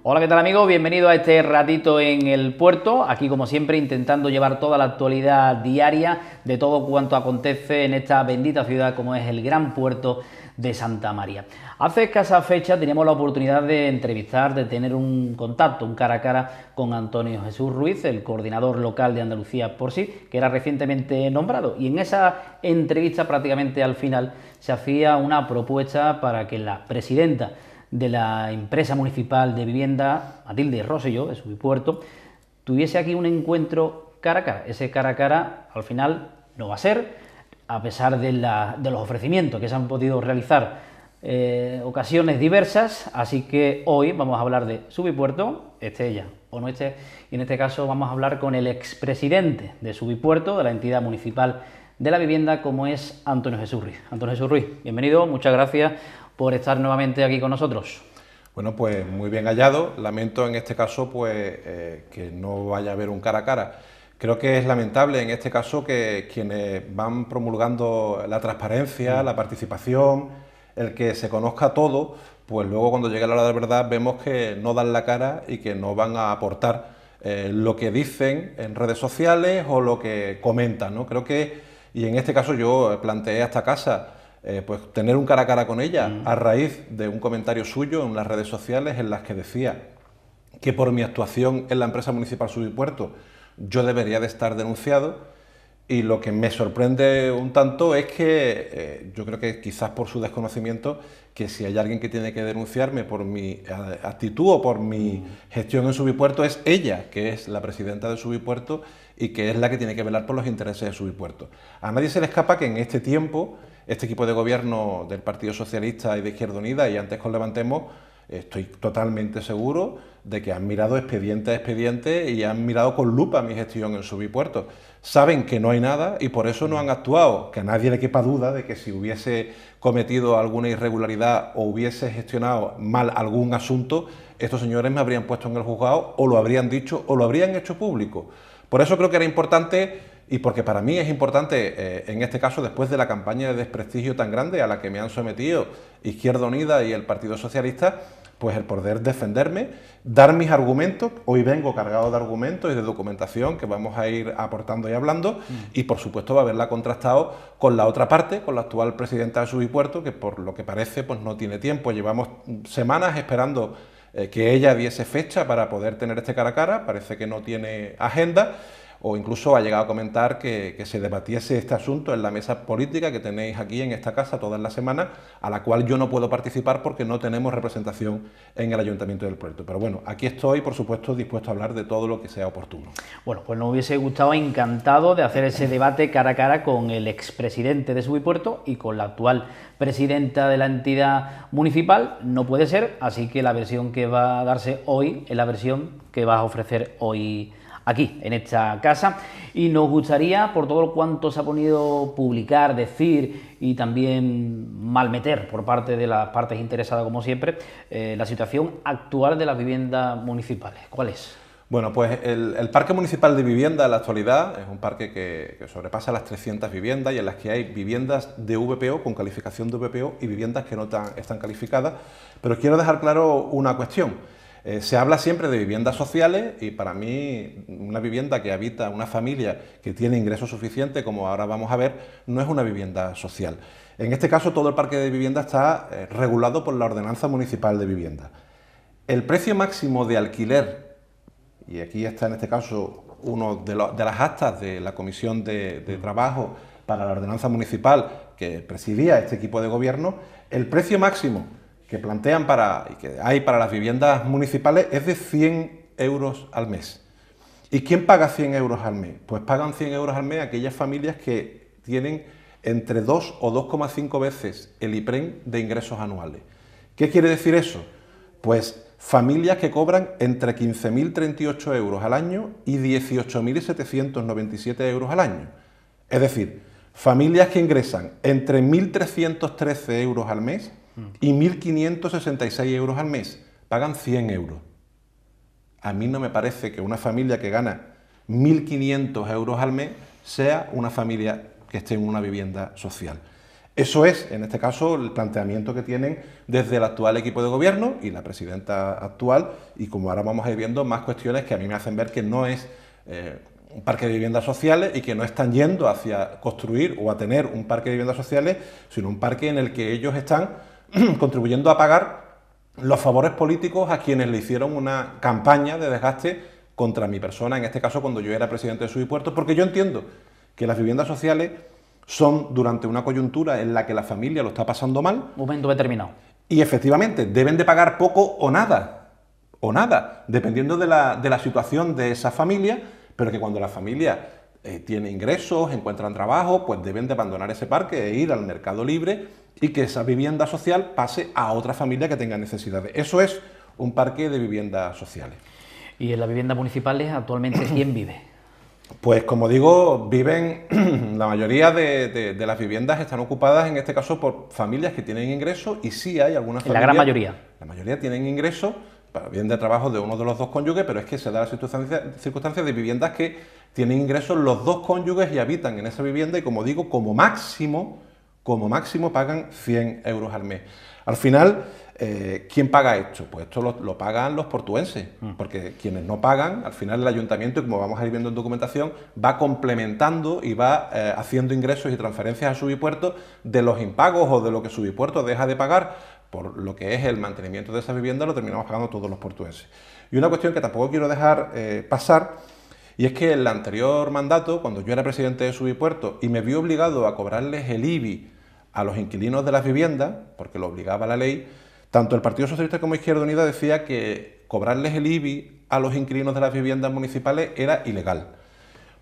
Hola, ¿qué tal, amigo? Bienvenido a este ratito en el puerto. Aquí, como siempre, intentando llevar toda la actualidad diaria de todo cuanto acontece en esta bendita ciudad como es el gran puerto de Santa María. Hace escasa fecha teníamos la oportunidad de entrevistar, de tener un contacto, un cara a cara con Antonio Jesús Ruiz, el coordinador local de Andalucía por sí, que era recientemente nombrado. Y en esa entrevista, prácticamente al final, se hacía una propuesta para que la presidenta de la empresa municipal de vivienda, Matilde Rosselló, de Subipuerto, tuviese aquí un encuentro cara a cara. Ese cara a cara, al final, no va a ser, a pesar de los ofrecimientos que se han podido realizar ocasiones diversas, así que hoy vamos a hablar de Subipuerto, esté ella o no esté, y en este caso vamos a hablar con el expresidente de Subipuerto, de la entidad municipal de la vivienda, como es Antonio Jesús Ruiz. Antonio Jesús Ruiz, bienvenido, muchas gracias por estar nuevamente aquí con nosotros. Bueno, pues muy bien hallado. Lamento en este caso que no vaya a haber un cara a cara. Creo que es lamentable en este caso que quienes van promulgando la transparencia, la participación, el que se conozca todo, pues luego cuando llegue la hora de verdad vemos que no dan la cara y que no van a aportar lo que dicen en redes sociales o lo que comentan, ¿no? Creo que, y en este caso yo planteé a esta casa pues tener un cara a cara con ella a raíz de un comentario suyo en las redes sociales en las que decía que por mi actuación en la empresa municipal Subipuerto yo debería de estar denunciado, y lo que me sorprende un tanto es que yo creo que quizás por su desconocimiento, que si hay alguien que tiene que denunciarme por mi actitud o por mi gestión en Subipuerto es ella, que es la presidenta de Subipuerto y que es la que tiene que velar por los intereses de Subipuerto. A nadie se le escapa que en este tiempo este equipo de gobierno del Partido Socialista y de Izquierda Unida, y antes con Levantemos, estoy totalmente seguro de que han mirado expediente a expediente y han mirado con lupa mi gestión en Subipuerto. Saben que no hay nada y por eso no han actuado. Que a nadie le quepa duda de que si hubiese cometido alguna irregularidad o hubiese gestionado mal algún asunto, estos señores me habrían puesto en el juzgado o lo habrían dicho o lo habrían hecho público. Por eso creo que era importante, y porque para mí es importante, en este caso, después de la campaña de desprestigio tan grande a la que me han sometido Izquierda Unida y el Partido Socialista, pues el poder defenderme, dar mis argumentos. Hoy vengo cargado de argumentos y de documentación que vamos a ir aportando y hablando, y por supuesto va a haberla contrastado con la otra parte, con la actual presidenta de Subipuerto, que por lo que parece pues no tiene tiempo. Llevamos semanas esperando que ella diese fecha para poder tener este cara a cara, parece que no tiene agenda, o incluso ha llegado a comentar que se debatiese este asunto en la mesa política que tenéis aquí en esta casa todas las semanas, a la cual yo no puedo participar porque no tenemos representación en el Ayuntamiento del Puerto. Pero bueno, aquí estoy, por supuesto, dispuesto a hablar de todo lo que sea oportuno. Bueno, pues nos hubiese gustado, encantado de hacer ese debate cara a cara con el expresidente de Subipuerto y con la actual presidenta de la entidad municipal. No puede ser, así que la versión que va a darse hoy es la versión que vas a ofrecer hoy aquí, en esta casa, y nos gustaría, por todo cuanto se ha podido publicar, decir y también malmeter por parte de las partes interesadas, como siempre, la situación actual de las viviendas municipales. ¿Cuál es? Bueno, pues el Parque Municipal de Vivienda en la actualidad es un parque que sobrepasa las 300 viviendas y en las que hay viviendas de VPO, con calificación de VPO, y viviendas que no están calificadas. Pero quiero dejar claro una cuestión. Se habla siempre de viviendas sociales y para mí una vivienda que habita una familia que tiene ingresos suficientes, como ahora vamos a ver, no es una vivienda social. En este caso todo el parque de vivienda está regulado por la Ordenanza Municipal de Vivienda. El precio máximo de alquiler, y aquí está en este caso uno de las actas de la Comisión de Trabajo para la Ordenanza Municipal que presidía este equipo de gobierno, el precio máximo que plantean y que hay para las viviendas municipales es de 100 euros al mes. ¿Y quién paga 100 euros al mes? Pues pagan 100 euros al mes aquellas familias que tienen entre 2 o 2,5 veces el IPREN de ingresos anuales. ¿Qué quiere decir eso? Pues familias que cobran entre 15.038 euros al año y 18.797 euros al año. Es decir, familias que ingresan entre 1.313 euros al mes y 1.566 euros al mes, pagan 100 euros. A mí no me parece que una familia que gana 1.500 euros al mes sea una familia que esté en una vivienda social. Eso es, en este caso, el planteamiento que tienen desde el actual equipo de gobierno y la presidenta actual, y como ahora vamos a ir viendo más cuestiones que a mí me hacen ver que no es un parque de viviendas sociales y que no están yendo hacia construir o a tener un parque de viviendas sociales, sino un parque en el que ellos están contribuyendo a pagar los favores políticos a quienes le hicieron una campaña de desgaste contra mi persona, en este caso cuando yo era presidente de Subipuerto, porque yo entiendo que las viviendas sociales son durante una coyuntura en la que la familia lo está pasando mal. Un momento determinado. Y efectivamente deben de pagar poco o nada, dependiendo de la situación de esa familia, pero que cuando la familia tiene ingresos, encuentran trabajo, pues deben de abandonar ese parque e ir al mercado libre y que esa vivienda social pase a otra familia que tenga necesidades. Eso es un parque de viviendas sociales. ¿Y en las viviendas municipales actualmente quién vive? Pues como digo, viven, la mayoría de las viviendas están ocupadas en este caso por familias que tienen ingresos y sí hay algunas familias... La gran mayoría. La mayoría tienen ingresos para bien de trabajo de uno de los dos cónyuges, pero es que se da la circunstancia de viviendas que tienen ingresos los dos cónyuges y habitan en esa vivienda y como digo, como máximo pagan 100 euros al mes. Al final, ¿quién paga esto? Pues esto lo pagan los portuenses, porque quienes no pagan, al final el ayuntamiento, y como vamos a ir viendo en documentación, va complementando y va haciendo ingresos y transferencias a Subipuerto de los impagos o de lo que Subipuerto deja de pagar por lo que es el mantenimiento de esa vivienda, lo terminamos pagando todos los portuenses. Y una cuestión que tampoco quiero dejar pasar, y es que en el anterior mandato, cuando yo era presidente de Subipuerto y me vi obligado a cobrarles el IBI a los inquilinos de las viviendas, porque lo obligaba la ley, tanto el Partido Socialista como Izquierda Unida decía que cobrarles el IBI a los inquilinos de las viviendas municipales era ilegal.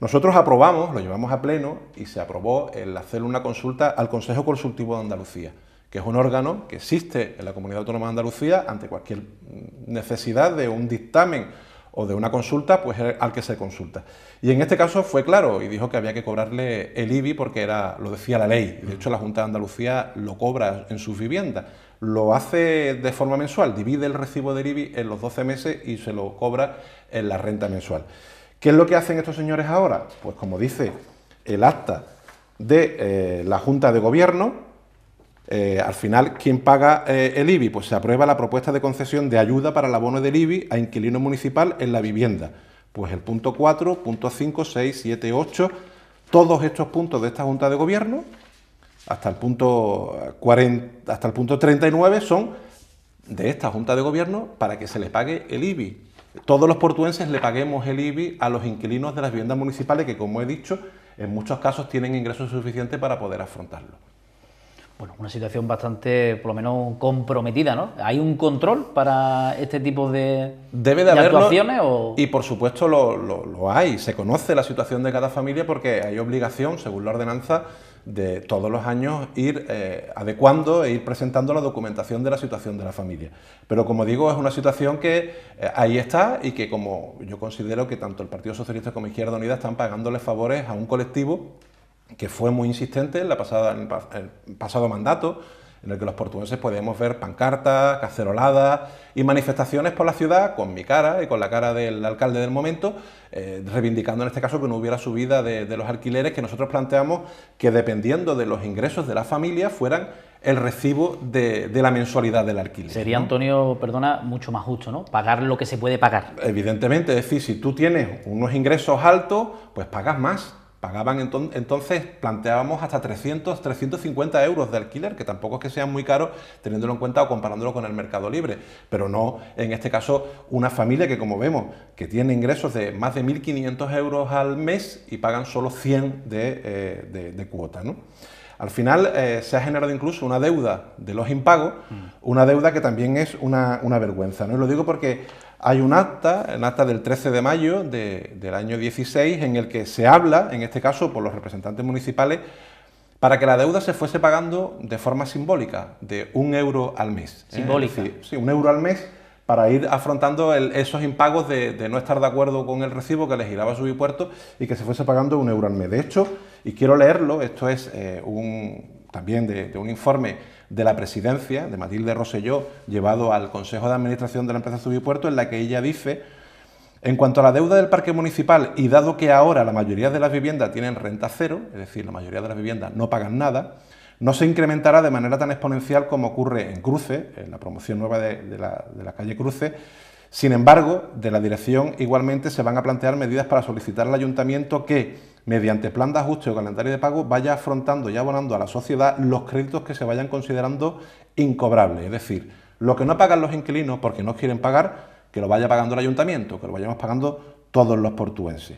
Nosotros aprobamos, lo llevamos a pleno y se aprobó el hacer una consulta al Consejo Consultivo de Andalucía, que es un órgano que existe en la Comunidad Autónoma de Andalucía ante cualquier necesidad de un dictamen o de una consulta, pues al que se consulta. Y en este caso fue claro y dijo que había que cobrarle el IBI porque lo decía la ley. De hecho, la Junta de Andalucía lo cobra en sus viviendas. Lo hace de forma mensual, divide el recibo del IBI en los 12 meses y se lo cobra en la renta mensual. ¿Qué es lo que hacen estos señores ahora? Pues como dice el acta de la Junta de Gobierno, al final, ¿quién paga el IBI? Pues se aprueba la propuesta de concesión de ayuda para el abono del IBI a inquilino municipal en la vivienda. Pues el punto 4, punto 5, 6, 7, 8, todos estos puntos de esta Junta de Gobierno, hasta el punto 40, hasta el punto 39, son de esta Junta de Gobierno para que se le pague el IBI. Todos los portuenses le paguemos el IBI a los inquilinos de las viviendas municipales que, como he dicho, en muchos casos tienen ingresos suficientes para poder afrontarlo. Bueno, una situación bastante, por lo menos, comprometida, ¿no? ¿Hay un control para este tipo de actuaciones? Y por supuesto lo hay. Se conoce la situación de cada familia porque hay obligación, según la ordenanza, de todos los años ir adecuando e ir presentando la documentación de la situación de la familia. Pero como digo, es una situación que ahí está y que como yo considero que tanto el Partido Socialista como Izquierda Unida están pagándole favores a un colectivo que fue muy insistente en el pasado mandato, en el que los portugueses podíamos ver pancartas, caceroladas y manifestaciones por la ciudad con mi cara y con la cara del alcalde del momento, reivindicando en este caso que no hubiera subida de los alquileres que nosotros planteamos que dependiendo de los ingresos de la familia fueran el recibo de la mensualidad del alquiler. Sería, ¿no? Antonio, perdona, mucho más justo, ¿no? Pagar lo que se puede pagar. Evidentemente, es decir, si tú tienes unos ingresos altos, pues pagas más. Pagaban entonces, planteábamos hasta 300, 350 euros de alquiler, que tampoco es que sean muy caros teniéndolo en cuenta o comparándolo con el mercado libre, pero no en este caso una familia que, como vemos, que tiene ingresos de más de 1.500 euros al mes y pagan solo 100 de cuota, ¿no? Al final se ha generado incluso una deuda de los impagos, una deuda que también es una vergüenza, ¿no? Y lo digo porque hay un acta del 13 de mayo del año 16, en el que se habla, en este caso por los representantes municipales, para que la deuda se fuese pagando de forma simbólica, de 1 euro al mes. ¿Simbólica? Sí, 1 euro al mes para ir afrontando esos impagos de no estar de acuerdo con el recibo que les giraba a Subipuerto y que se fuese pagando 1 euro al mes. De hecho, y quiero leerlo, esto es también de un informe de la presidencia, de Matilde Rosselló, llevado al Consejo de Administración de la empresa Subipuerto, en la que ella dice: en cuanto a la deuda del parque municipal, y dado que ahora la mayoría de las viviendas tienen renta cero, es decir, la mayoría de las viviendas no pagan nada, No se incrementará de manera tan exponencial como ocurre en Cruces, en la promoción nueva de la calle Cruces. Sin embargo, de la dirección igualmente se van a plantear medidas para solicitar al ayuntamiento que, mediante plan de ajuste o calendario de pago, vaya afrontando y abonando a la sociedad los créditos que se vayan considerando incobrables. Es decir, lo que no pagan los inquilinos porque no quieren pagar, que lo vaya pagando el ayuntamiento, que lo vayamos pagando todos los portuenses.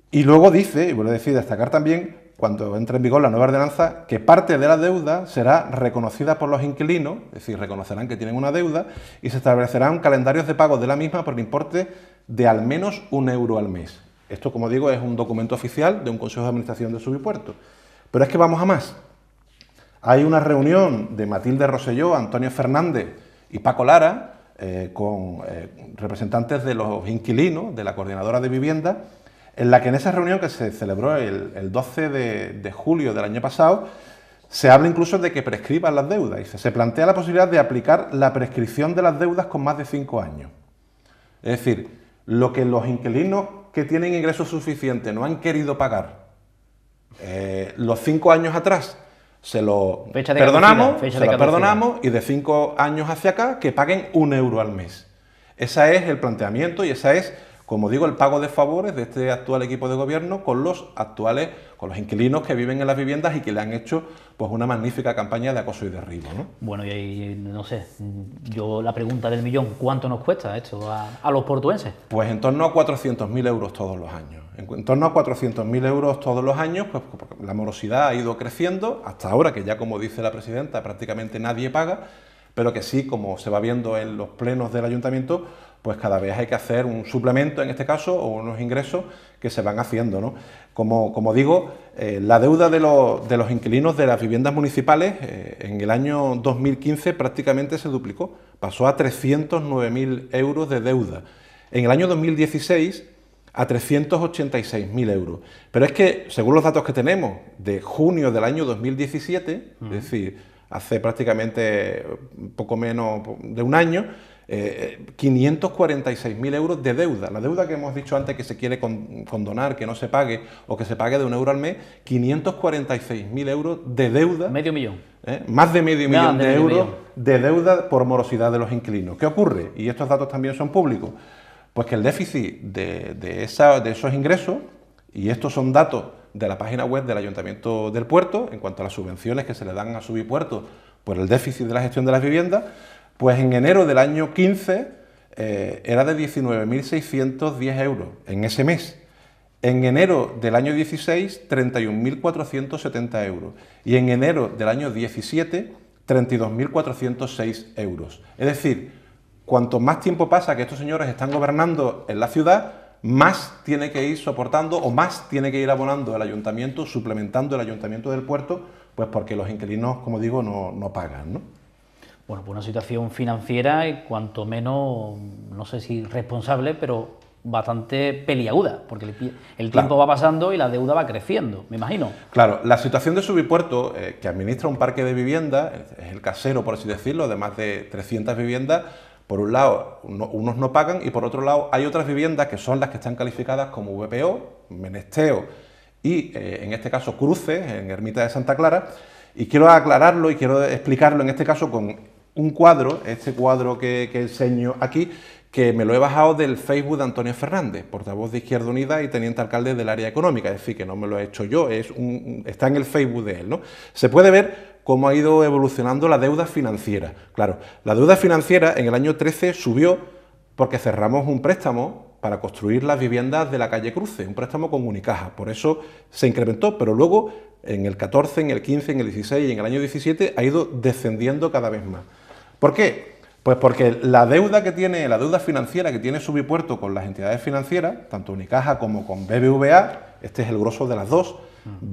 Y luego dice, y vuelvo a decir, destacar también, cuando entre en vigor la nueva ordenanza, que parte de la deuda será reconocida por los inquilinos, es decir, reconocerán que tienen una deuda y se establecerán calendarios de pago de la misma por el importe de al menos €1 al mes. Esto, como digo, es un documento oficial de un Consejo de Administración de Subipuerto. Pero es que vamos a más. Hay una reunión de Matilde Rosselló, Antonio Fernández y Paco Lara, con representantes de los inquilinos, de la Coordinadora de Vivienda, en la que en esa reunión que se celebró el 12 de julio del año pasado, se habla incluso de que prescriban las deudas. Y se plantea la posibilidad de aplicar la prescripción de las deudas con más de 5 años. Es decir, lo que los inquilinos que tienen ingresos suficientes no han querido pagar los 5 años atrás, se lo perdonamos y de 5 años hacia acá que paguen €1 al mes. Ese es el planteamiento y esa es, como digo, el pago de favores de este actual equipo de gobierno con los inquilinos que viven en las viviendas y que le han hecho pues una magnífica campaña de acoso y derribo, ¿no? Bueno, y no sé, yo la pregunta del millón, ¿cuánto nos cuesta esto a los portuenses? Pues en torno a 400.000 euros todos los años. En torno a 400.000 euros todos los años, pues porque la morosidad ha ido creciendo hasta ahora, que ya, como dice la presidenta, prácticamente nadie paga, pero que sí, como se va viendo en los plenos del ayuntamiento, pues cada vez hay que hacer un suplemento, en este caso, o unos ingresos que se van haciendo, ¿no? Como digo, la deuda de los inquilinos de las viviendas municipales en el año 2015 prácticamente se duplicó, pasó a 309.000 euros de deuda. En el año 2016 a 386.000 euros. Pero es que, según los datos que tenemos de junio del año 2017, es decir, hace prácticamente poco menos de un año, 546.000 euros de deuda. La deuda que hemos dicho antes que se quiere condonar, que no se pague o que se pague de €1 al mes, 546.000 euros de deuda. Medio millón. Más de medio millón de euros de deuda por morosidad de los inquilinos. ¿Qué ocurre? Y estos datos también son públicos. Pues que el déficit de esos ingresos, y estos son datos de la página web del Ayuntamiento del Puerto, en cuanto a las subvenciones que se le dan a Subipuerto por el déficit de la gestión de las viviendas, pues en enero del año 15 era de 19.610 euros en ese mes. En enero del año 16, 31.470 euros. Y en enero del año 17, 32.406 euros. Es decir, cuanto más tiempo pasa que estos señores están gobernando en la ciudad, más tiene que ir soportando o más tiene que ir abonando el ayuntamiento, suplementando el Ayuntamiento del Puerto, pues porque los inquilinos, como digo, no pagan, ¿no? Bueno, pues una situación financiera, cuanto menos, no sé si responsable, pero bastante peliaguda, porque el tiempo va pasando y la deuda va creciendo, me imagino. Claro, la situación de Subipuerto, que administra un parque de viviendas, es el casero, por así decirlo, de más de 300 viviendas. Por un lado, unos no pagan y por otro lado hay otras viviendas que son las que están calificadas como VPO, Menesteo y, en este caso, Cruces, en Ermita de Santa Clara. Y quiero aclararlo y quiero explicarlo en este caso con un cuadro, este cuadro que enseño aquí, que me lo he bajado del Facebook de Antonio Fernández, portavoz de Izquierda Unida y teniente alcalde del área económica. Es decir, que no me lo he hecho yo, está en el Facebook de él, ¿no? Se puede ver cómo ha ido evolucionando la deuda financiera. Claro, la deuda financiera en el año 13 subió porque cerramos un préstamo para construir las viviendas de la calle Cruces, un préstamo con Unicaja, por eso se incrementó, pero luego en el 14, en el 15, en el 16 y en el año 17 ha ido descendiendo cada vez más. ¿Por qué? Pues porque la deuda financiera que tiene Subipuerto con las entidades financieras, tanto Unicaja como con BBVA, este es el grosso de las dos,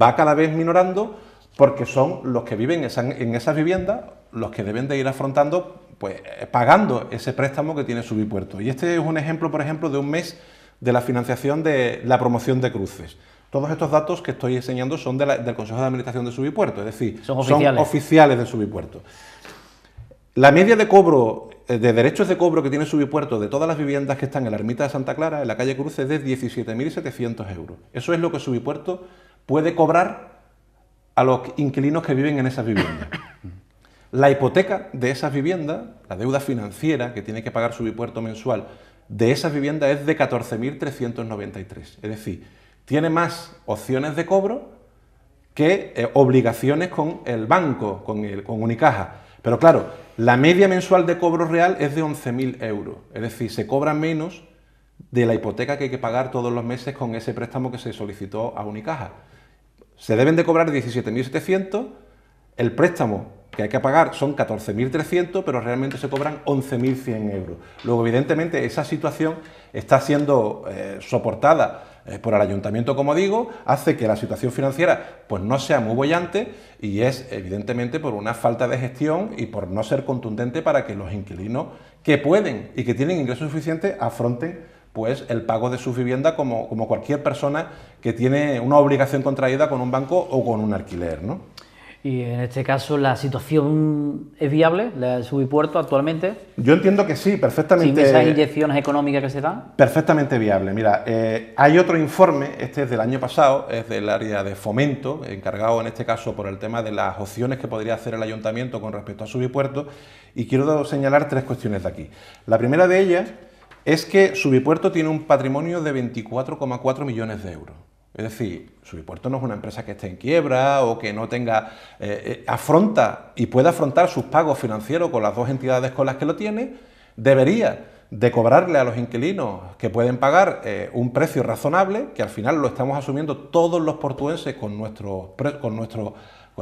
va cada vez minorando, porque son los que viven en esas viviendas los que deben de ir afrontando, pues pagando ese préstamo que tiene Subipuerto. Y este es un ejemplo, por ejemplo, de un mes de la financiación de la promoción de Cruces. Todos estos datos que estoy enseñando son del Consejo de Administración de Subipuerto, es decir, son oficiales de Subipuerto. La media de cobro, de derechos de cobro que tiene Subipuerto de todas las viviendas que están en la Ermita de Santa Clara, en la calle Cruces, es de 17.700 euros. Eso es lo que Subipuerto puede cobrar a los inquilinos que viven en esas viviendas. La hipoteca de esas viviendas, la deuda financiera que tiene que pagar Subipuerto mensual de esas viviendas es de 14.393. Es decir, tiene más opciones de cobro que obligaciones con el banco, con Unicaja. Pero claro, la media mensual de cobro real es de 11.000 euros. Es decir, se cobra menos de la hipoteca que hay que pagar todos los meses con ese préstamo que se solicitó a Unicaja. Se deben de cobrar 17.700, el préstamo que hay que pagar son 14.300, pero realmente se cobran 11.100 euros. Luego, evidentemente, esa situación está siendo soportada por el ayuntamiento, como digo, hace que la situación financiera pues no sea muy boyante y es, evidentemente, por una falta de gestión y por no ser contundente para que los inquilinos que pueden y que tienen ingresos suficientes afronten pues el pago de sus viviendas como cualquier persona que tiene una obligación contraída con un banco o con un alquiler, ¿no? Y en este caso, ¿la situación es viable, la de Subipuerto actualmente? Yo entiendo que sí, perfectamente. ¿Sin esas inyecciones económicas que se dan? Perfectamente viable. Mira, hay otro informe, este es del año pasado, es del área de fomento, encargado en este caso por el tema de las opciones que podría hacer el ayuntamiento con respecto a Subipuerto, y quiero señalar 3 cuestiones de aquí. La primera de ellas es que Subipuerto tiene un patrimonio de 24,4 millones de euros. Es decir, Subipuerto no es una empresa que esté en quiebra o que no tenga, afronta y puede afrontar sus pagos financieros con las 2 entidades con las que lo tiene, debería de cobrarle a los inquilinos que pueden pagar un precio razonable, que al final lo estamos asumiendo todos los portuenses con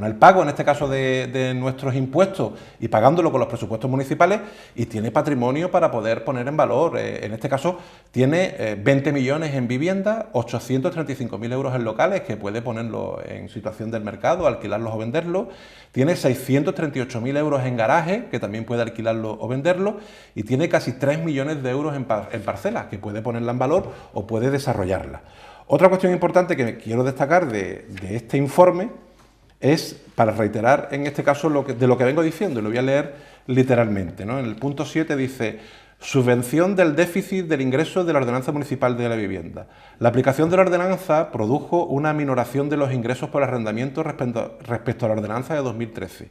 el pago, en este caso, de nuestros impuestos y pagándolo con los presupuestos municipales, y tiene patrimonio para poder poner en valor. En este caso, tiene 20 millones en vivienda, 835.000 euros en locales, que puede ponerlo en situación del mercado, alquilarlos o venderlos. Tiene 638.000 euros en garaje, que también puede alquilarlo o venderlo, y tiene casi 3 millones de euros en parcelas, que puede ponerla en valor o puede desarrollarla. Otra cuestión importante que quiero destacar de este informe es, para reiterar en este caso de lo que vengo diciendo, y lo voy a leer literalmente, ¿no? En el punto 7 dice: subvención del déficit del ingreso de la ordenanza municipal de la vivienda. La aplicación de la ordenanza produjo una minoración de los ingresos por arrendamiento respecto a la ordenanza de 2013.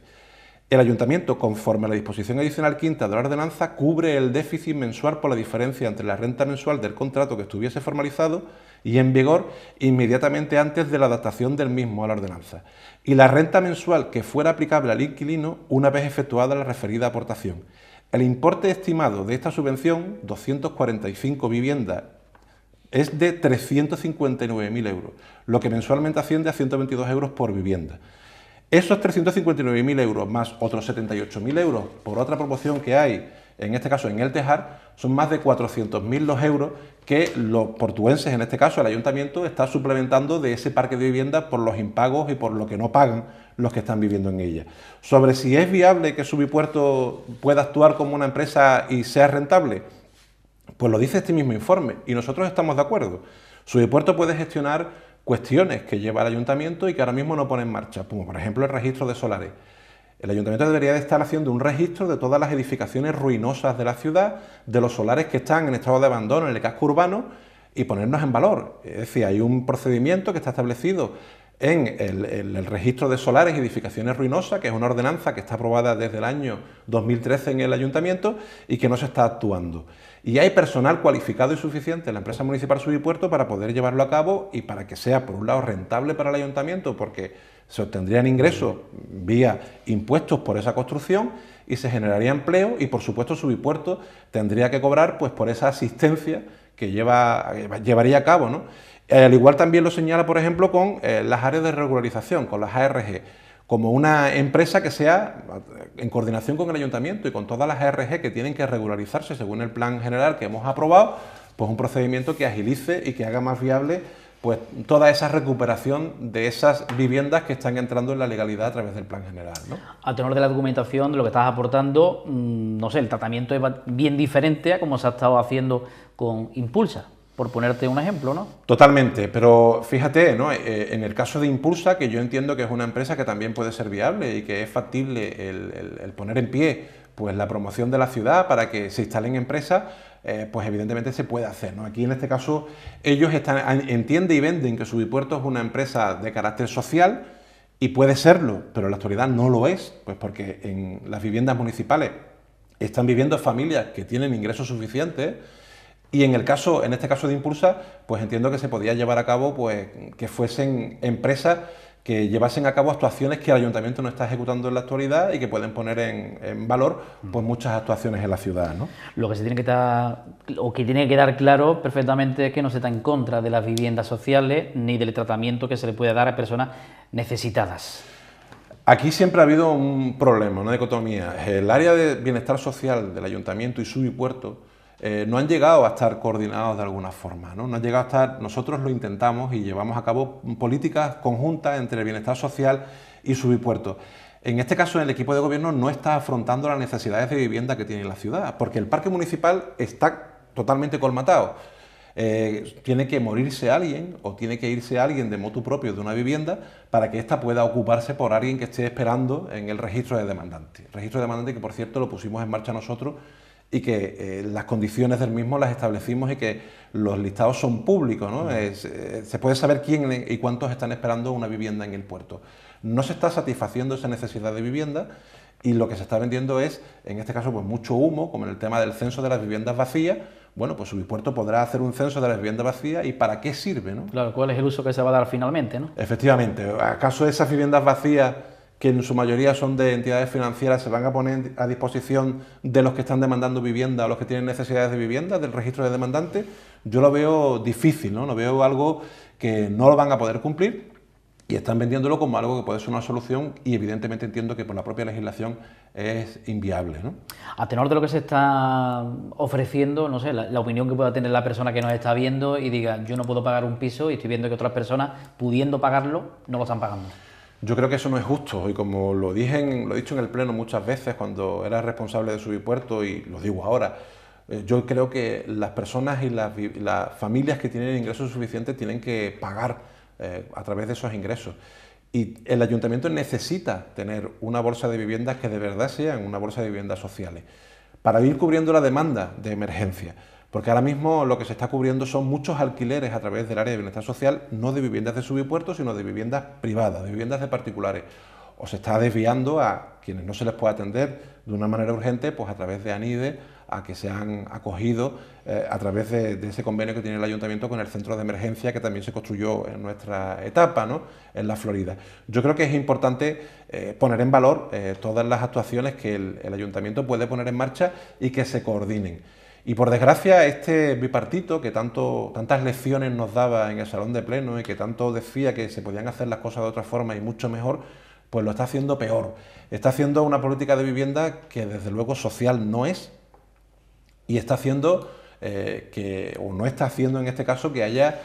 El ayuntamiento, conforme a la disposición adicional quinta de la ordenanza, cubre el déficit mensual por la diferencia entre la renta mensual del contrato que estuviese formalizado y en vigor inmediatamente antes de la adaptación del mismo a la ordenanza, y la renta mensual que fuera aplicable al inquilino una vez efectuada la referida aportación. El importe estimado de esta subvención, 245 viviendas, es de 359.000 euros, lo que mensualmente asciende a 122 euros por vivienda. Esos 359.000 euros más otros 78.000 euros por otra promoción que hay, en este caso en El Tejar, son más de 400.000 los euros que los portuenses, en este caso el ayuntamiento, está suplementando de ese parque de viviendas por los impagos y por lo que no pagan los que están viviendo en ella. Sobre si es viable que Subipuerto pueda actuar como una empresa y sea rentable, pues lo dice este mismo informe y nosotros estamos de acuerdo. Subipuerto puede gestionar cuestiones que lleva el ayuntamiento y que ahora mismo no pone en marcha, como por ejemplo el registro de solares. El ayuntamiento debería de estar haciendo un registro de todas las edificaciones ruinosas de la ciudad, de los solares que están en estado de abandono en el casco urbano, y ponernos en valor. Es decir, hay un procedimiento que está establecido en el registro de solares y edificaciones ruinosas, que es una ordenanza que está aprobada desde el año 2013 en el ayuntamiento y que no se está actuando. Y hay personal cualificado y suficiente en la empresa municipal Subipuerto para poder llevarlo a cabo y para que sea, por un lado, rentable para el ayuntamiento, porque se obtendrían ingresos vía impuestos por esa construcción y se generaría empleo, y por supuesto Subipuerto tendría que cobrar pues por esa asistencia que llevaría a cabo, ¿no? Al igual también lo señala, por ejemplo, con las áreas de regularización, con las ARG, como una empresa que sea en coordinación con el ayuntamiento y con todas las ARG que tienen que regularizarse según el plan general que hemos aprobado, pues un procedimiento que agilice y que haga más viable pues toda esa recuperación de esas viviendas que están entrando en la legalidad a través del plan general, ¿no? A tenor de la documentación, de lo que estás aportando, no sé, el tratamiento es bien diferente a como se ha estado haciendo con Impulsa, por ponerte un ejemplo, ¿no? Totalmente, pero fíjate, ¿no? En el caso de Impulsa, que yo entiendo que es una empresa que también puede ser viable y que es factible el poner en pie pues la promoción de la ciudad para que se instalen empresas, pues evidentemente se puede hacer, ¿no? Aquí en este caso ellos entienden y venden que Subipuerto es una empresa de carácter social y puede serlo, pero en la actualidad no lo es, pues porque en las viviendas municipales están viviendo familias que tienen ingresos suficientes. Y en este caso de Impulsa, pues entiendo que se podía llevar a cabo, pues que fuesen empresas que llevasen a cabo actuaciones que el ayuntamiento no está ejecutando en la actualidad y que pueden poner en valor pues muchas actuaciones en la ciudad, ¿no? Lo que se tiene que dar, o que tiene que quedar claro perfectamente es que no se está en contra de las viviendas sociales ni del tratamiento que se le puede dar a personas necesitadas. Aquí siempre ha habido un problema, una dicotomía. El área de bienestar social del ayuntamiento y Subipuerto no han llegado a estar coordinados de alguna forma, ¿no? No han llegado a estar, nosotros lo intentamos y llevamos a cabo políticas conjuntas entre el bienestar social y Subipuerto. En este caso, el equipo de gobierno no está afrontando las necesidades de vivienda que tiene la ciudad, porque el parque municipal está totalmente colmatado. Tiene que morirse alguien o tiene que irse alguien de motu propio de una vivienda para que ésta pueda ocuparse por alguien que esté esperando en el registro de demandantes. El registro de demandantes que, por cierto, lo pusimos en marcha nosotros y que las condiciones del mismo las establecimos y que los listados son públicos, ¿no? Se puede saber quién y cuántos están esperando una vivienda en el puerto. No se está satisfaciendo esa necesidad de vivienda y lo que se está vendiendo es, en este caso, pues mucho humo, como en el tema del censo de las viviendas vacías. Bueno, pues Subipuerto podrá hacer un censo de las viviendas vacías y ¿para qué sirve, no? Claro, ¿cuál es el uso que se va a dar finalmente, no? Efectivamente. ¿Acaso esas viviendas vacías, que en su mayoría son de entidades financieras, se van a poner a disposición de los que están demandando vivienda o los que tienen necesidades de vivienda, del registro de demandantes? Yo lo veo difícil, ¿no? Lo veo algo que no lo van a poder cumplir y están vendiéndolo como algo que puede ser una solución y evidentemente entiendo que por la propia legislación es inviable, ¿no? A tenor de lo que se está ofreciendo, no sé, la opinión que pueda tener la persona que nos está viendo y diga, yo no puedo pagar un piso y estoy viendo que otras personas, pudiendo pagarlo, no lo están pagando. Yo creo que eso no es justo y como lo he dicho en el Pleno muchas veces cuando era responsable de Subipuerto y lo digo ahora, yo creo que las personas y las familias que tienen ingresos suficientes tienen que pagar a través de esos ingresos. Y el ayuntamiento necesita tener una bolsa de viviendas que de verdad sean una bolsa de viviendas sociales para ir cubriendo la demanda de emergencia. Porque ahora mismo lo que se está cubriendo son muchos alquileres a través del área de bienestar social, no de viviendas de Subipuerto, sino de viviendas privadas, de viviendas de particulares. O se está desviando a quienes no se les puede atender de una manera urgente, pues a través de ANIDE, a que se han acogido a través de ese convenio que tiene el ayuntamiento con el centro de emergencia que también se construyó en nuestra etapa, ¿no? En la Florida. Yo creo que es importante poner en valor todas las actuaciones que el ayuntamiento puede poner en marcha y que se coordinen. Y por desgracia este bipartito que tantas lecciones nos daba en el salón de pleno y que tanto decía que se podían hacer las cosas de otra forma y mucho mejor, pues lo está haciendo peor. Está haciendo una política de vivienda que desde luego social no es y está haciendo o no está haciendo en este caso que haya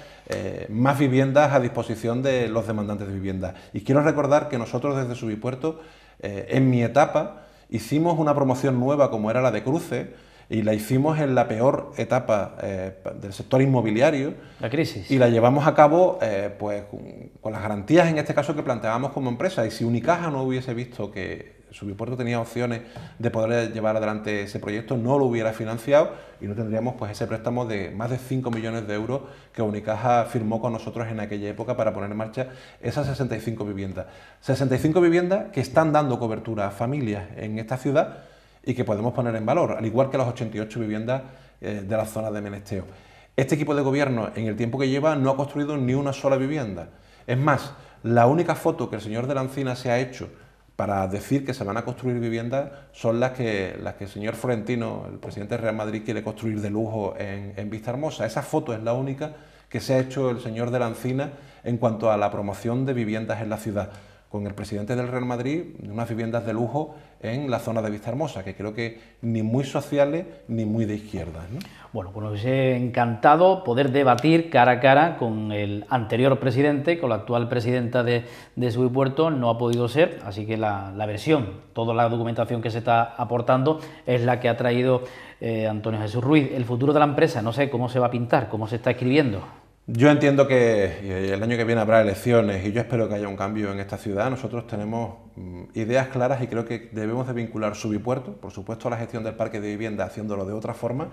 más viviendas a disposición de los demandantes de vivienda. Y quiero recordar que nosotros desde Subipuerto, en mi etapa, hicimos una promoción nueva como era la de Cruce, y la hicimos en la peor etapa del sector inmobiliario. La crisis. Y la llevamos a cabo pues con las garantías en este caso que planteábamos como empresa. Y si Unicaja no hubiese visto que Subipuerto tenía opciones de poder llevar adelante ese proyecto, no lo hubiera financiado y no tendríamos pues ese préstamo de más de 5 millones de euros que Unicaja firmó con nosotros en aquella época para poner en marcha esas 65 viviendas. 65 viviendas que están dando cobertura a familias en esta ciudad y que podemos poner en valor, al igual que las 88 viviendas de la zona de Menesteo. Este equipo de gobierno, en el tiempo que lleva, no ha construido ni una sola vivienda. Es más, la única foto que el señor de la Encina se ha hecho para decir que se van a construir viviendas son las que el señor Florentino, el presidente del Real Madrid, quiere construir de lujo en Vistahermosa. Esa foto es la única que se ha hecho el señor de la Encina en cuanto a la promoción de viviendas en la ciudad, con el presidente del Real Madrid, unas viviendas de lujo en la zona de Vistahermosa, que creo que ni muy sociales ni muy de izquierdas, ¿no? Bueno, pues nos hubiese encantado poder debatir cara a cara con el anterior presidente, con la actual presidenta de Subipuerto, no ha podido ser, así que la versión, toda la documentación que se está aportando es la que ha traído Antonio Jesús Ruiz. El futuro de la empresa, no sé cómo se va a pintar, cómo se está escribiendo. Yo entiendo que el año que viene habrá elecciones y yo espero que haya un cambio en esta ciudad. Nosotros tenemos ideas claras y creo que debemos de vincular Subipuerto, por supuesto, a la gestión del parque de vivienda, haciéndolo de otra forma,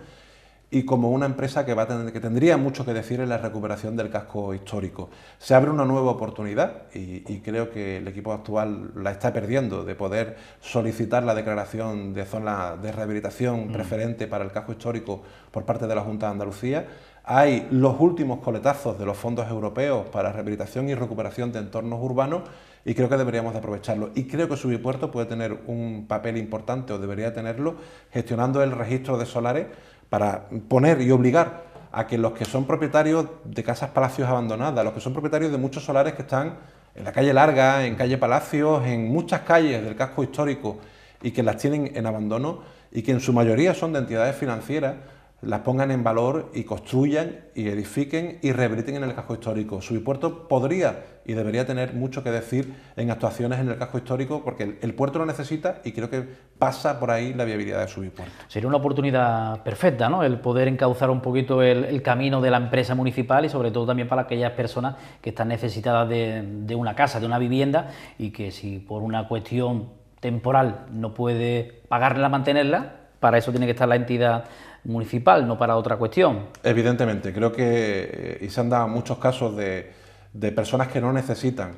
y como una empresa que tendría mucho que decir en la recuperación del casco histórico. Se abre una nueva oportunidad y creo que el equipo actual la está perdiendo, de poder solicitar la declaración de zona de rehabilitación preferente para el casco histórico por parte de la Junta de Andalucía. Hay los últimos coletazos de los fondos europeos para rehabilitación y recuperación de entornos urbanos y creo que deberíamos de aprovecharlo. Y creo que Subipuerto puede tener un papel importante, o debería tenerlo, gestionando el registro de solares para poner y obligar a que los que son propietarios de casas palacios abandonadas, los que son propietarios de muchos solares que están en la calle Larga, en calle Palacios, en muchas calles del casco histórico y que las tienen en abandono y que en su mayoría son de entidades financieras, las pongan en valor y construyan y edifiquen y rehabiliten en el casco histórico. Subipuerto podría y debería tener mucho que decir en actuaciones en el casco histórico porque el puerto lo necesita y creo que pasa por ahí la viabilidad de Subipuerto. Sería una oportunidad perfecta, ¿no? El poder encauzar un poquito el camino de la empresa municipal y sobre todo también para aquellas personas que están necesitadas de una casa, de una vivienda y que si por una cuestión temporal no puede pagarla, mantenerla, para eso tiene que estar la entidad municipal, no para otra cuestión. Evidentemente, creo que y se han dado muchos casos de personas que no necesitan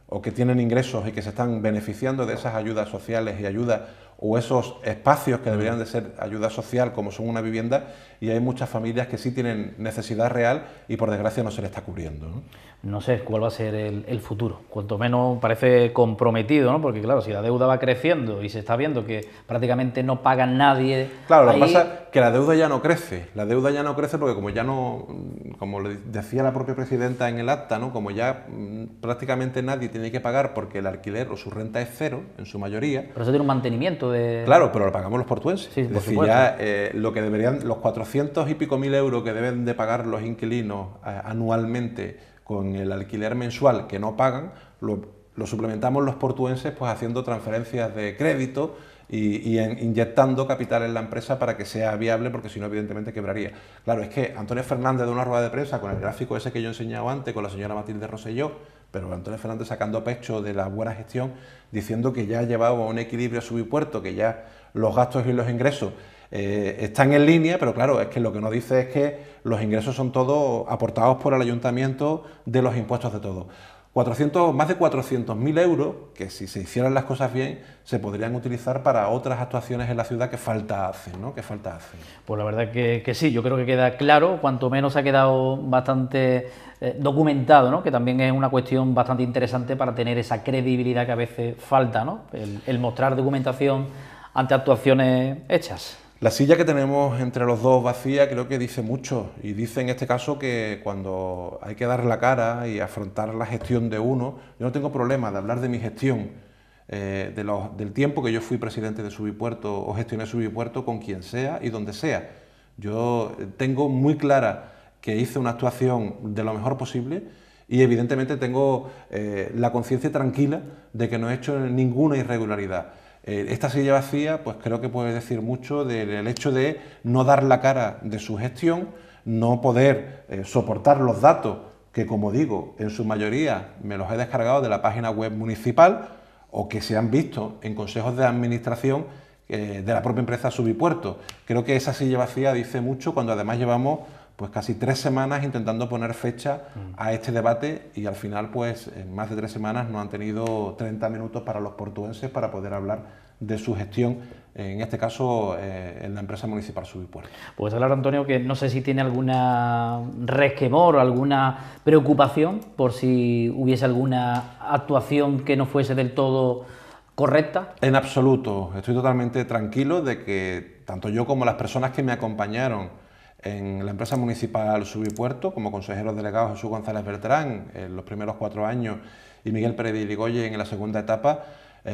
o que tienen ingresos y que se están beneficiando de esas ayudas sociales y ayudas o esos espacios que deberían de ser ayuda social como son una vivienda y hay muchas familias que sí tienen necesidad real y por desgracia no se les está cubriendo, ¿no? No sé cuál va a ser el futuro, cuanto menos parece comprometido, ¿no? Porque claro, si la deuda va creciendo y se está viendo que prácticamente no paga nadie. Claro, lo ahí... que pasa es que la deuda ya no crece, porque como ya no, como le decía la propia presidenta en el acta, ¿no? Como ya prácticamente nadie tiene que pagar porque el alquiler o su renta es cero en su mayoría. Pero eso tiene un mantenimiento de... Claro, pero lo pagamos los portuenses. Sí, es decir, ya lo que deberían, los 400 y pico mil euros que deben de pagar los inquilinos anualmente con el alquiler mensual que no pagan, lo suplementamos los portuenses pues haciendo transferencias de crédito y inyectando capital en la empresa para que sea viable, porque si no evidentemente quebraría. Claro, es que Antonio Fernández de una rueda de prensa con el gráfico ese que yo he enseñado antes con la señora Matilde Rosselló, pero Antonio Fernández sacando pecho de la buena gestión, diciendo que ya ha llevado a un equilibrio a Subipuerto, que ya los gastos y los ingresos están en línea, pero claro, es que lo que nos dice es que los ingresos son todos aportados por el ayuntamiento de los impuestos de todos. Más de 400.000 euros, que si se hicieran las cosas bien, se podrían utilizar para otras actuaciones en la ciudad que falta hacen, ¿no? Que falta hacen. Pues la verdad que sí, yo creo que queda claro, cuanto menos ha quedado bastante documentado, ¿no? Que también es una cuestión bastante interesante para tener esa credibilidad que a veces falta, ¿no? El mostrar documentación ante actuaciones hechas. La silla que tenemos entre los dos vacía creo que dice mucho y dice en este caso que cuando hay que dar la cara y afrontar la gestión de uno, yo no tengo problema de hablar de mi gestión, del tiempo que yo fui presidente de Subipuerto o gestioné Subipuerto con quien sea y donde sea. Yo tengo muy clara que hice una actuación de lo mejor posible y evidentemente tengo la conciencia tranquila de que no he hecho ninguna irregularidad. Esta silla vacía, pues creo que puede decir mucho del hecho de no dar la cara de su gestión, no poder soportar los datos que, como digo, en su mayoría me los he descargado de la página web municipal o que se han visto en consejos de administración de la propia empresa Subipuerto. Creo que esa silla vacía dice mucho cuando además llevamos pues casi 3 semanas intentando poner fecha a este debate y al final pues en más de 3 semanas no han tenido 30 minutos para los portuenses para poder hablar de su gestión, en este caso en la empresa municipal Subipuerto. Pues hablar, Antonio, que no sé si tiene alguna resquemor o alguna preocupación por si hubiese alguna actuación que no fuese del todo correcta. En absoluto, estoy totalmente tranquilo de que tanto yo como las personas que me acompañaron en la empresa municipal Subipuerto, como consejeros delegados Jesús González Bertrán en los primeros 4 años y Miguel Pérez de Irigoyen en la segunda etapa,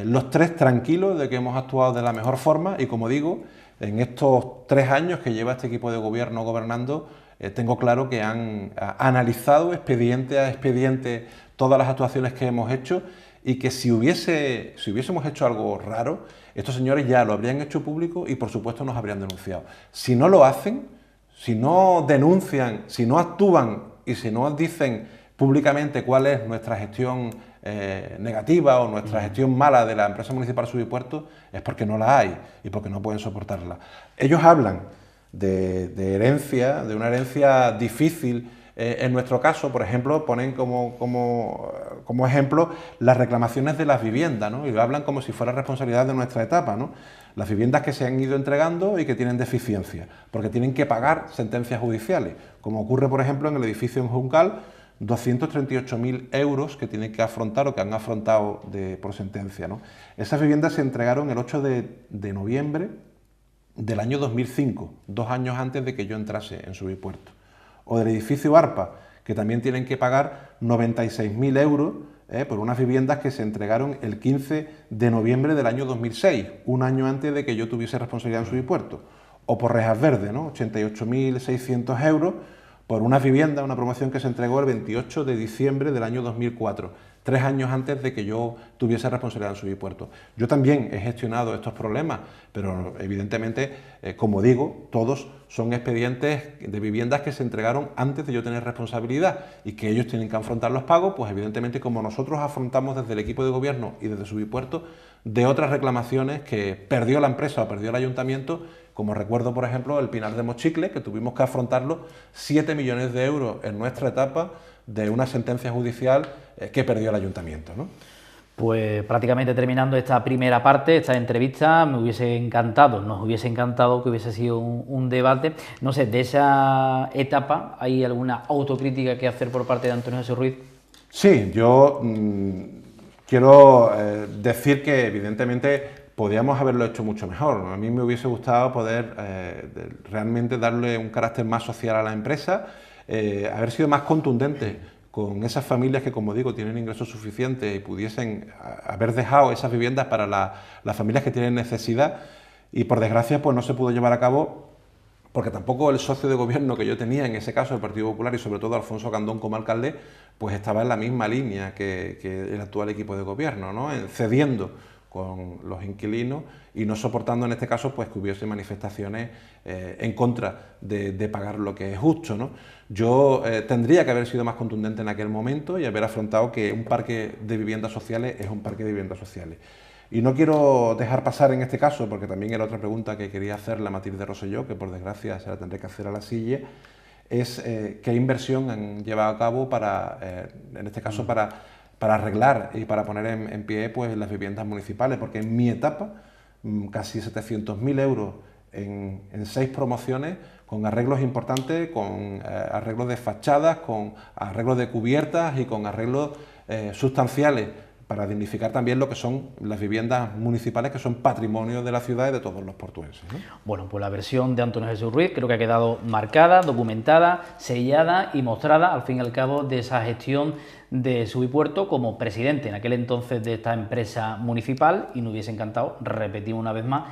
los 3 tranquilos de que hemos actuado de la mejor forma y como digo, en estos 3 años que lleva este equipo de gobierno gobernando, tengo claro que han analizado expediente a expediente todas las actuaciones que hemos hecho y que si hubiésemos hecho algo raro, estos señores ya lo habrían hecho público y por supuesto nos habrían denunciado. Si no lo hacen, si no denuncian, si no actúan y si no dicen públicamente cuál es nuestra gestión negativa o nuestra gestión mala de la empresa municipal Subipuerto, es porque no la hay y porque no pueden soportarla. Ellos hablan de herencia, de una herencia difícil. En nuestro caso, por ejemplo, ponen como ejemplo las reclamaciones de las viviendas, ¿no? Y lo hablan como si fuera responsabilidad de nuestra etapa, ¿no? Las viviendas que se han ido entregando y que tienen deficiencias, porque tienen que pagar sentencias judiciales, como ocurre, por ejemplo, en el edificio en Juncal, 238.000 euros que tienen que afrontar o que han afrontado por sentencia, ¿no? Esas viviendas se entregaron el 8 de noviembre del año 2005, 2 años antes de que yo entrase en Subipuerto. O del edificio ARPA, que también tienen que pagar 96.000 euros por unas viviendas que se entregaron el 15 de noviembre del año 2006, un año antes de que yo tuviese responsabilidad en Subipuerto. O por Rejas Verdes, ¿no? 88.600 euros por una vivienda, una promoción que se entregó el 28 de diciembre del año 2004, 3 años antes de que yo tuviese responsabilidad en Subipuerto. Yo también he gestionado estos problemas, pero evidentemente, como digo, todos son expedientes de viviendas que se entregaron antes de yo tener responsabilidad y que ellos tienen que afrontar los pagos, pues evidentemente como nosotros afrontamos desde el equipo de gobierno y desde Subipuerto de otras reclamaciones que perdió la empresa o perdió el ayuntamiento, como recuerdo, por ejemplo, el Pinar de Mochicle, que tuvimos que afrontarlo 7 millones de euros en nuestra etapa de una sentencia judicial que perdió el ayuntamiento, ¿no? Pues prácticamente terminando esta primera parte, esta entrevista, nos hubiese encantado que hubiese sido un debate. No sé, de esa etapa, ¿hay alguna autocrítica que hacer por parte de Antonio Jesús Ruiz? Sí, yo quiero decir que evidentemente podíamos haberlo hecho mucho mejor. A mí me hubiese gustado poder realmente darle un carácter más social a la empresa, haber sido más contundente con esas familias que, como digo, tienen ingresos suficientes y pudiesen haber dejado esas viviendas para las familias que tienen necesidad, y por desgracia pues no se pudo llevar a cabo porque tampoco el socio de gobierno que yo tenía, en ese caso el Partido Popular y sobre todo Alfonso Candón como alcalde, pues estaba en la misma línea que el actual equipo de gobierno, ¿no? Cediendo con los inquilinos y no soportando en este caso pues que hubiese manifestaciones en contra de pagar lo que es justo, ¿no? Yo tendría que haber sido más contundente en aquel momento y haber afrontado que un parque de viviendas sociales es un parque de viviendas sociales. Y no quiero dejar pasar en este caso, porque también era otra pregunta que quería hacerle a Matilde Rosselló, que por desgracia se la tendré que hacer a la silla, es qué inversión han llevado a cabo para, en este caso, para arreglar y para poner en pie pues, las viviendas municipales, porque en mi etapa casi 700.000 euros en 6 promociones, con arreglos importantes, con arreglos de fachadas, con arreglos de cubiertas y con arreglos sustanciales para dignificar también lo que son las viviendas municipales, que son patrimonio de la ciudad y de todos los portuenses, ¿no? Bueno, pues la versión de Antonio Jesús Ruiz creo que ha quedado marcada, documentada, sellada y mostrada al fin y al cabo de esa gestión de Subipuerto como presidente en aquel entonces de esta empresa municipal, y nos hubiese encantado, repetimos una vez más,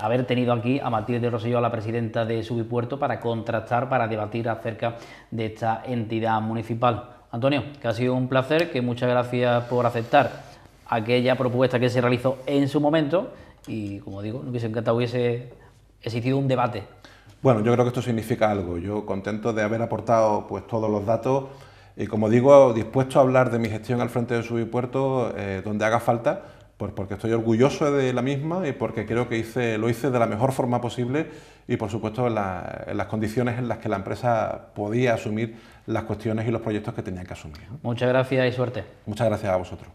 haber tenido aquí a Matilde Rosselló, la presidenta de Subipuerto, para contrastar, para debatir acerca de esta entidad municipal. Antonio, que ha sido un placer, que muchas gracias por aceptar aquella propuesta que se realizó en su momento y, como digo, nos hubiese encantado hubiese existido un debate. Bueno, yo creo que esto significa algo. Yo contento de haber aportado pues todos los datos y, como digo, dispuesto a hablar de mi gestión al frente de Subipuerto donde haga falta, pues porque estoy orgulloso de la misma y porque creo que lo hice de la mejor forma posible y, por supuesto, en las condiciones en las que la empresa podía asumir las cuestiones y los proyectos que tenía que asumir, ¿no? Muchas gracias y suerte. Muchas gracias a vosotros.